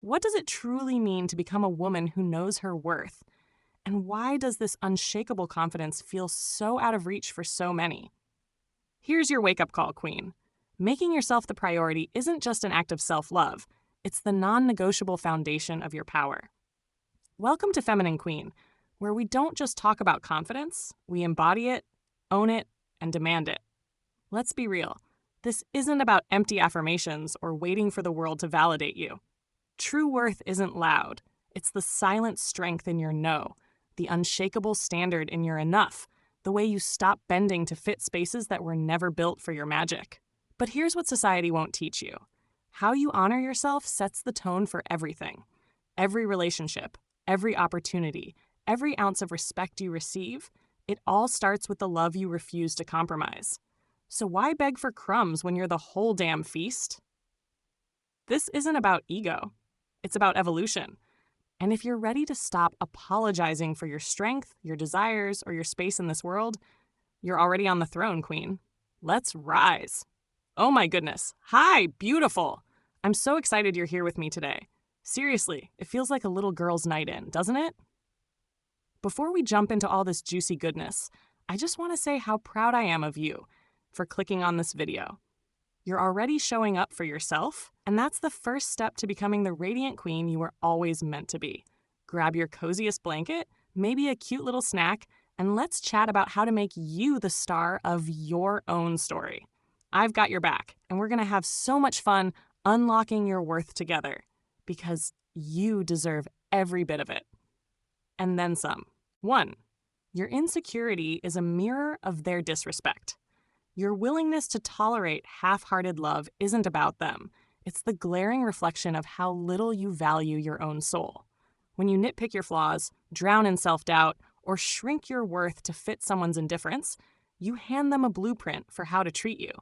What does it truly mean to become a woman who knows her worth? And why does this unshakable confidence feel so out of reach for so many? Here's your wake-up call, Queen. Making yourself the priority isn't just an act of self-love, it's the non-negotiable foundation of your power. Welcome to Feminine Queen, where we don't just talk about confidence, we embody it, own it, and demand it. Let's be real. This isn't about empty affirmations or waiting for the world to validate you. True worth isn't loud. It's the silent strength in your no, the unshakable standard in your enough, the way you stop bending to fit spaces that were never built for your magic. But here's what society won't teach you. How you honor yourself sets the tone for everything. Every relationship, every opportunity, every ounce of respect you receive, it all starts with the love you refuse to compromise. So why beg for crumbs when you're the whole damn feast? This isn't about ego. It's about evolution. And if you're ready to stop apologizing for your strength, your desires, or your space in this world, you're already on the throne, Queen. Let's rise. Oh my goodness. Hi, beautiful. I'm so excited you're here with me today. Seriously, it feels like a little girl's night in, doesn't it? Before we jump into all this juicy goodness, I just want to say how proud I am of you for clicking on this video. You're already showing up for yourself, and that's the first step to becoming the radiant queen you were always meant to be. Grab your coziest blanket, maybe a cute little snack, and let's chat about how to make you the star of your own story. I've got your back, and we're going to have so much fun unlocking your worth together, because you deserve every bit of it. And then some. 1. Your insecurity is a mirror of their disrespect. Your willingness to tolerate half-hearted love isn't about them. It's the glaring reflection of how little you value your own soul. When you nitpick your flaws, drown in self-doubt, or shrink your worth to fit someone's indifference, you hand them a blueprint for how to treat you.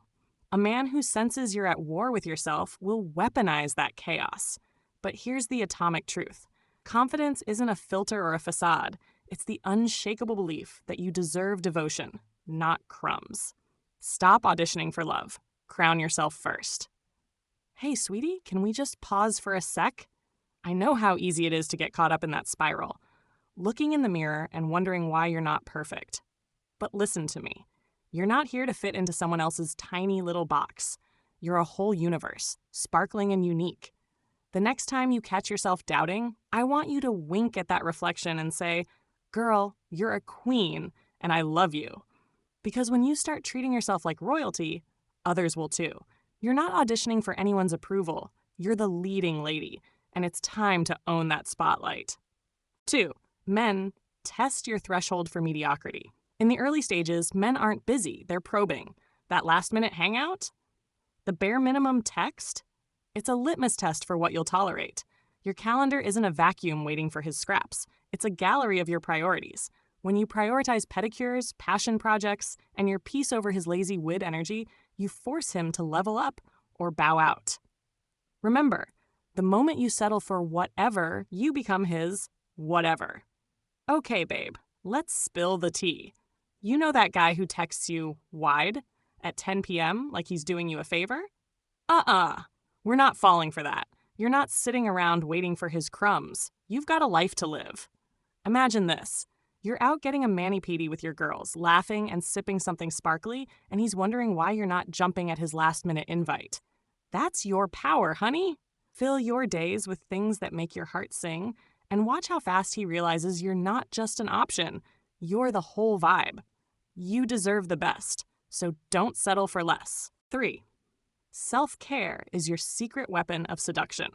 A man who senses you're at war with yourself will weaponize that chaos. But here's the atomic truth. Confidence isn't a filter or a facade. It's the unshakable belief that you deserve devotion, not crumbs. Stop auditioning for love. Crown yourself first. Hey, sweetie, can we just pause for a sec? I know how easy it is to get caught up in that spiral, looking in the mirror and wondering why you're not perfect. But listen to me. You're not here to fit into someone else's tiny little box. You're a whole universe, sparkling and unique. The next time you catch yourself doubting, I want you to wink at that reflection and say, "Girl, you're a queen, and I love you." Because when you start treating yourself like royalty, others will too. You're not auditioning for anyone's approval. You're the leading lady, and it's time to own that spotlight. 2. Men, test your threshold for mediocrity. In the early stages, men aren't busy, they're probing. That last-minute hangout? The bare minimum text? It's a litmus test for what you'll tolerate. Your calendar isn't a vacuum waiting for his scraps. It's a gallery of your priorities. When you prioritize pedicures, passion projects, and your peace over his lazy wid energy, you force him to level up or bow out. Remember, the moment you settle for whatever, you become his whatever. Okay, babe, let's spill the tea. You know that guy who texts you wide at 10 p.m. like he's doing you a favor? We're not falling for that. You're not sitting around waiting for his crumbs. You've got a life to live. Imagine this. You're out getting a mani-pedi with your girls, laughing and sipping something sparkly, and he's wondering why you're not jumping at his last-minute invite. That's your power, honey. Fill your days with things that make your heart sing, and watch how fast he realizes you're not just an option. You're the whole vibe. You deserve the best, so don't settle for less. 3. Self-care is your secret weapon of seduction.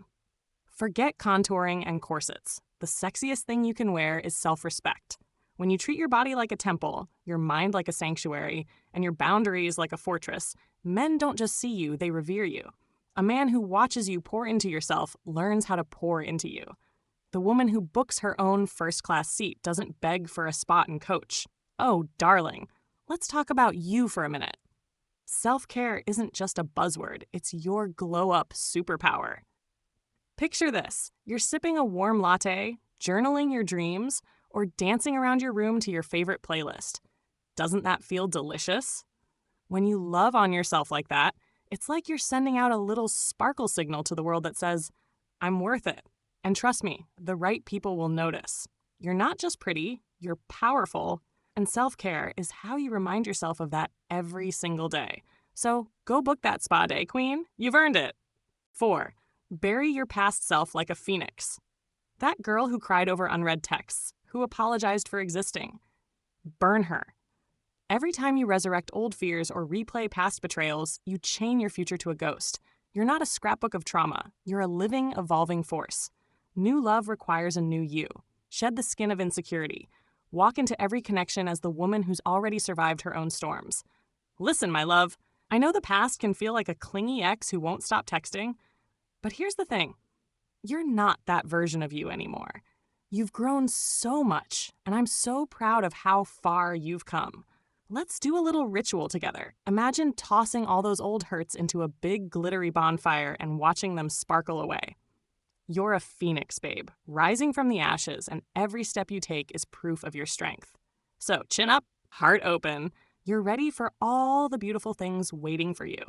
Forget contouring and corsets. The sexiest thing you can wear is self-respect. When you treat your body like a temple, your mind like a sanctuary, and your boundaries like a fortress, men don't just see you, they revere you. A man who watches you pour into yourself learns how to pour into you. The woman who books her own first-class seat doesn't beg for a spot in coach. Oh, darling, let's talk about you for a minute. Self-care isn't just a buzzword, it's your glow-up superpower. Picture this. You're sipping a warm latte, journaling your dreams, or dancing around your room to your favorite playlist. Doesn't that feel delicious? When you love on yourself like that, it's like you're sending out a little sparkle signal to the world that says, "I'm worth it. And trust me, the right people will notice. You're not just pretty, you're powerful, and self-care is how you remind yourself of that every single day. So go book that spa day, queen. You've earned it. 4. Bury your past self like a phoenix. That girl who cried over unread texts, who apologized for existing. Burn her. Every time you resurrect old fears or replay past betrayals, you chain your future to a ghost. You're not a scrapbook of trauma. You're a living, evolving force. New love requires a new you. Shed the skin of insecurity. Walk into every connection as the woman who's already survived her own storms. Listen, my love, I know the past can feel like a clingy ex who won't stop texting, but here's the thing. You're not that version of you anymore. You've grown so much, and I'm so proud of how far you've come. Let's do a little ritual together. Imagine tossing all those old hurts into a big glittery bonfire and watching them sparkle away. You're a phoenix, babe, rising from the ashes, and every step you take is proof of your strength. So chin up, heart open. You're ready for all the beautiful things waiting for you.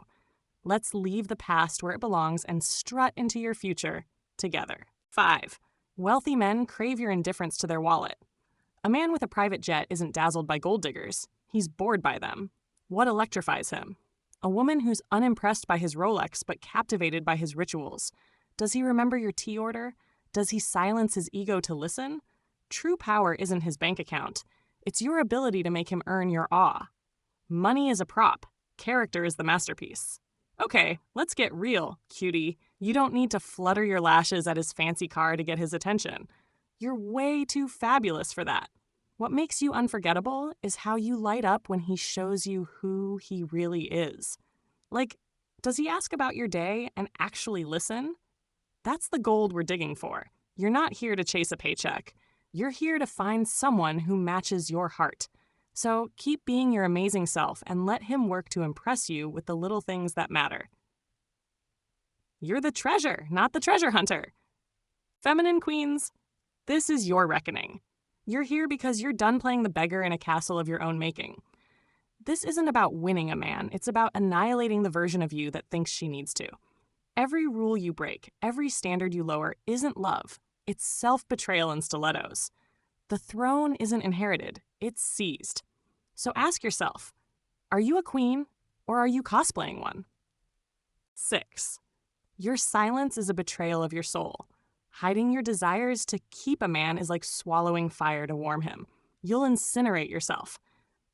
Let's leave the past where it belongs and strut into your future together. 5. Wealthy men crave your indifference to their wallet. A man with a private jet isn't dazzled by gold diggers. He's bored by them. What electrifies him? A woman who's unimpressed by his Rolex but captivated by his rituals. Does he remember your tea order? Does he silence his ego to listen? True power isn't his bank account. It's your ability to make him earn your awe. Money is a prop. Character is the masterpiece. Okay, let's get real, cutie. You don't need to flutter your lashes at his fancy car to get his attention. You're way too fabulous for that. What makes you unforgettable is how you light up when he shows you who he really is. Like, does he ask about your day and actually listen? That's the gold we're digging for. You're not here to chase a paycheck. You're here to find someone who matches your heart. So keep being your amazing self and let him work to impress you with the little things that matter. You're the treasure, not the treasure hunter. Feminine queens, this is your reckoning. You're here because you're done playing the beggar in a castle of your own making. This isn't about winning a man, it's about annihilating the version of you that thinks she needs to. Every rule you break, every standard you lower isn't love. It's self-betrayal in stilettos. The throne isn't inherited, it's seized. So ask yourself, are you a queen or are you cosplaying one? 6. Your silence is a betrayal of your soul. Hiding your desires to keep a man is like swallowing fire to warm him. You'll incinerate yourself.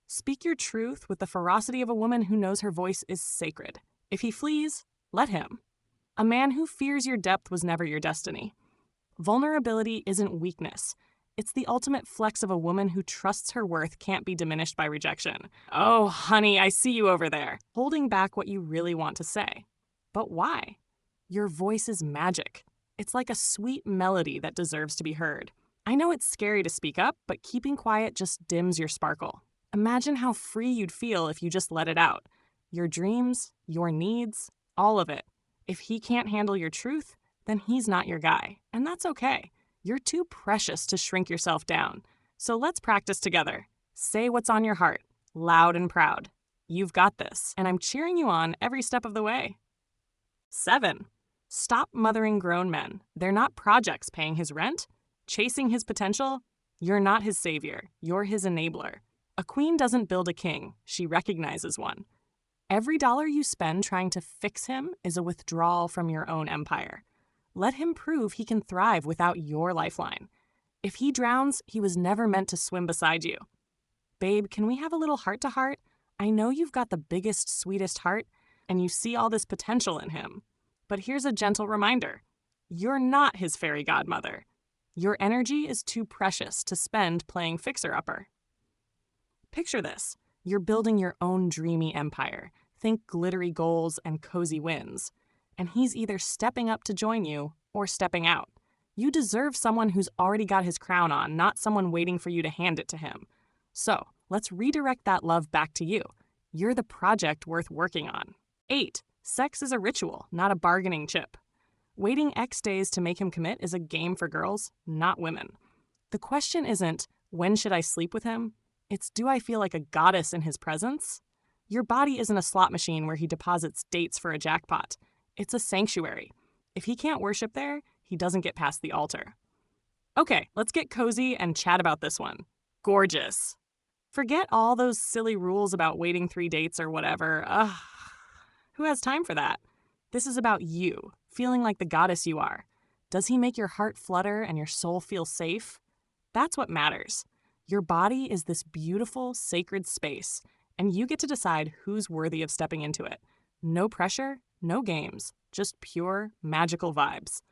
Speak your truth with the ferocity of a woman who knows her voice is sacred. If he flees, let him. A man who fears your depth was never your destiny. Vulnerability isn't weakness. It's the ultimate flex of a woman who trusts her worth can't be diminished by rejection. Oh, honey, I see you over there, holding back what you really want to say. But why? Your voice is magic. It's like a sweet melody that deserves to be heard. I know it's scary to speak up, but keeping quiet just dims your sparkle. Imagine how free you'd feel if you just let it out. Your dreams, your needs, all of it. If he can't handle your truth, then he's not your guy, and that's okay. You're too precious to shrink yourself down. So let's practice together. Say what's on your heart, loud and proud. You've got this, and I'm cheering you on every step of the way. 7. Stop mothering grown men. They're not projects paying his rent, chasing his potential. You're not his savior. You're his enabler. A queen doesn't build a king. She recognizes one. Every dollar you spend trying to fix him is a withdrawal from your own empire. Let him prove he can thrive without your lifeline. If he drowns, he was never meant to swim beside you. Babe, can we have a little heart-to-heart? I know you've got the biggest, sweetest heart, and you see all this potential in him. But here's a gentle reminder. You're not his fairy godmother. Your energy is too precious to spend playing fixer-upper. Picture this. You're building your own dreamy empire. Think glittery goals and cozy wins. And he's either stepping up to join you or stepping out. You deserve someone who's already got his crown on, not someone waiting for you to hand it to him. So let's redirect that love back to you. You're the project worth working on. 8. Sex is a ritual, not a bargaining chip. Waiting X days to make him commit is a game for girls, not women. The question isn't, when should I sleep with him? It's, do I feel like a goddess in his presence? Your body isn't a slot machine where he deposits dates for a jackpot. It's a sanctuary. If he can't worship there, he doesn't get past the altar. Okay, let's get cozy and chat about this one. Gorgeous. Forget all those silly rules about waiting 3 dates or whatever. Ugh, who has time for that? This is about you, feeling like the goddess you are. Does he make your heart flutter and your soul feel safe? That's what matters. Your body is this beautiful, sacred space, and you get to decide who's worthy of stepping into it. No pressure, no games, just pure, magical vibes.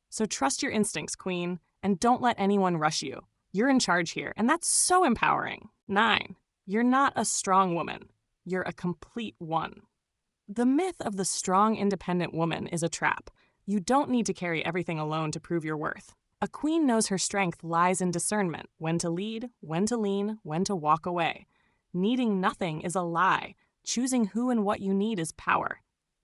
So trust your instincts, queen, and don't let anyone rush you. You're in charge here, and that's so empowering. 9. You're not a strong woman. You're a complete one. The myth of the strong, independent woman is a trap. You don't need to carry everything alone to prove your worth. A queen knows her strength lies in discernment, when to lead, when to lean, when to walk away. Needing nothing is a lie. Choosing who and what you need is power.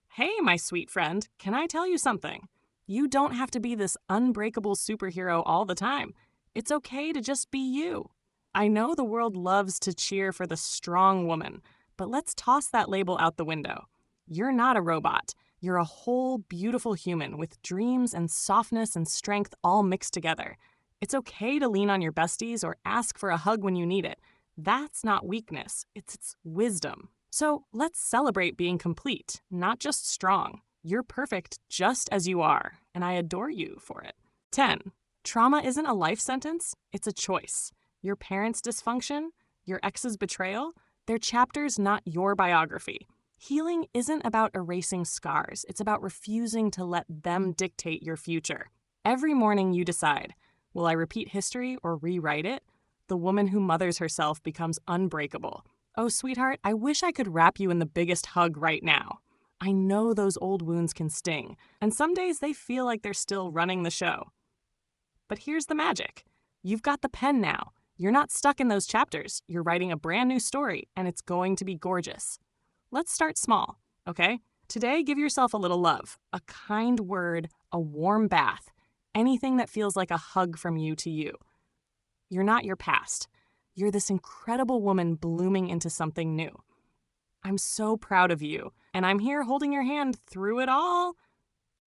Hey, my sweet friend, can I tell you something? You don't have to be this unbreakable superhero all the time. It's okay to just be you. I know the world loves to cheer for the strong woman, but let's toss that label out the window. You're not a robot. You're a whole, beautiful human with dreams and softness and strength all mixed together. It's okay to lean on your besties or ask for a hug when you need it. That's not weakness, it's wisdom. So let's celebrate being complete, not just strong. You're perfect just as you are, and I adore you for it. 10. Trauma isn't a life sentence, it's a choice. Your parents' dysfunction, your ex's betrayal, they're chapters, not your biography. Healing isn't about erasing scars, it's about refusing to let them dictate your future. Every morning you decide, will I repeat history or rewrite it? The woman who mothers herself becomes unbreakable. Oh, sweetheart, I wish I could wrap you in the biggest hug right now. I know those old wounds can sting, and some days they feel like they're still running the show. But here's the magic. You've got the pen now. You're not stuck in those chapters. You're writing a brand new story, and it's going to be gorgeous. Let's start small, okay? Today, give yourself a little love, a kind word, a warm bath, anything that feels like a hug from you to you. You're not your past. You're this incredible woman blooming into something new. I'm so proud of you, and I'm here holding your hand through it all.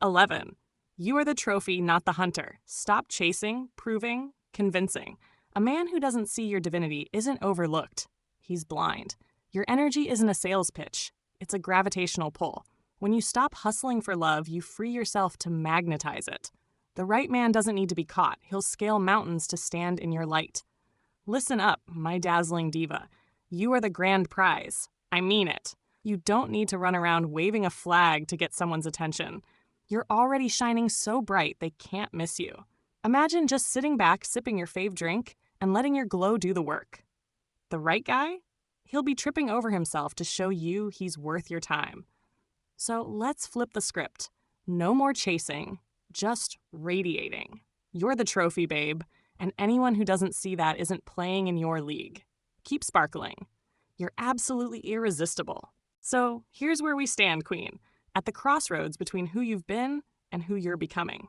11. You are the trophy, not the hunter. Stop chasing, proving, convincing. A man who doesn't see your divinity isn't overlooked. He's blind. Your energy isn't a sales pitch. It's a gravitational pull. When you stop hustling for love, you free yourself to magnetize it. The right man doesn't need to be caught. He'll scale mountains to stand in your light. Listen up, my dazzling diva. You are the grand prize. I mean it. You don't need to run around waving a flag to get someone's attention. You're already shining so bright they can't miss you. Imagine just sitting back, sipping your fave drink, and letting your glow do the work. The right guy? He'll be tripping over himself to show you he's worth your time. So let's flip the script. No more chasing, just radiating. You're the trophy, babe, and anyone who doesn't see that isn't playing in your league. Keep sparkling. You're absolutely irresistible. So here's where we stand, queen, at the crossroads between who you've been and who you're becoming.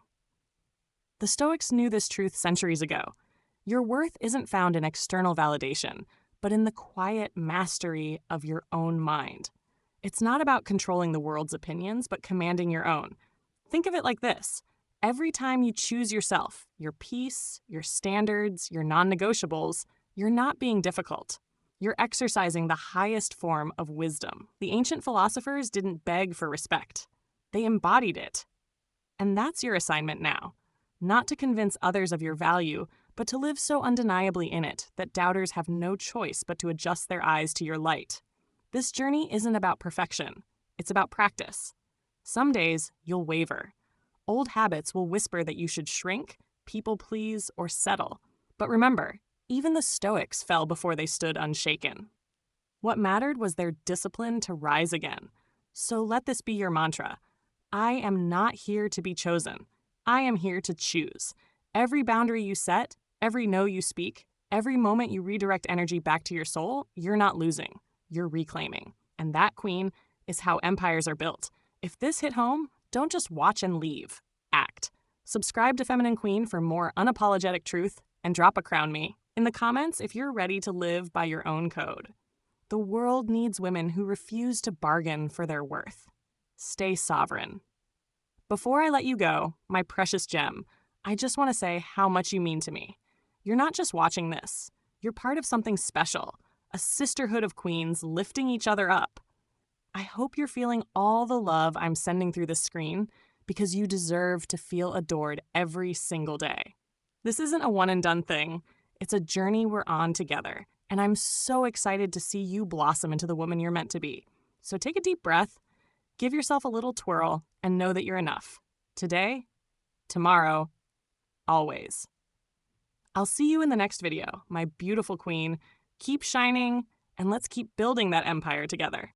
The Stoics knew this truth centuries ago. Your worth isn't found in external validation, but in the quiet mastery of your own mind. It's not about controlling the world's opinions, but commanding your own. Think of it like this. Every time you choose yourself, your peace, your standards, your non-negotiables, you're not being difficult. You're exercising the highest form of wisdom. The ancient philosophers didn't beg for respect. They embodied it. And that's your assignment now. Not to convince others of your value, but to live so undeniably in it that doubters have no choice but to adjust their eyes to your light. This journey isn't about perfection. It's about practice. Some days, you'll waver. Old habits will whisper that you should shrink, people please, or settle. But remember, even the Stoics fell before they stood unshaken. What mattered was their discipline to rise again. So let this be your mantra. I am not here to be chosen. I am here to choose. Every boundary you set, every no you speak, every moment you redirect energy back to your soul, you're not losing. You're reclaiming. And that, queen, is how empires are built. If this hit home, don't just watch and leave. Act. Subscribe to Feminine Queen for more unapologetic truth, and drop a crown me in the comments if you're ready to live by your own code. The world needs women who refuse to bargain for their worth. Stay sovereign. Before I let you go, my precious gem, I just want to say how much you mean to me. You're not just watching this. You're part of something special, a sisterhood of queens lifting each other up. I hope you're feeling all the love I'm sending through this screen because you deserve to feel adored every single day. This isn't a one-and-done thing. It's a journey we're on together, and I'm so excited to see you blossom into the woman you're meant to be. So take a deep breath, give yourself a little twirl, and know that you're enough. Today, tomorrow, always. I'll see you in the next video, my beautiful queen. Keep shining, and let's keep building that empire together.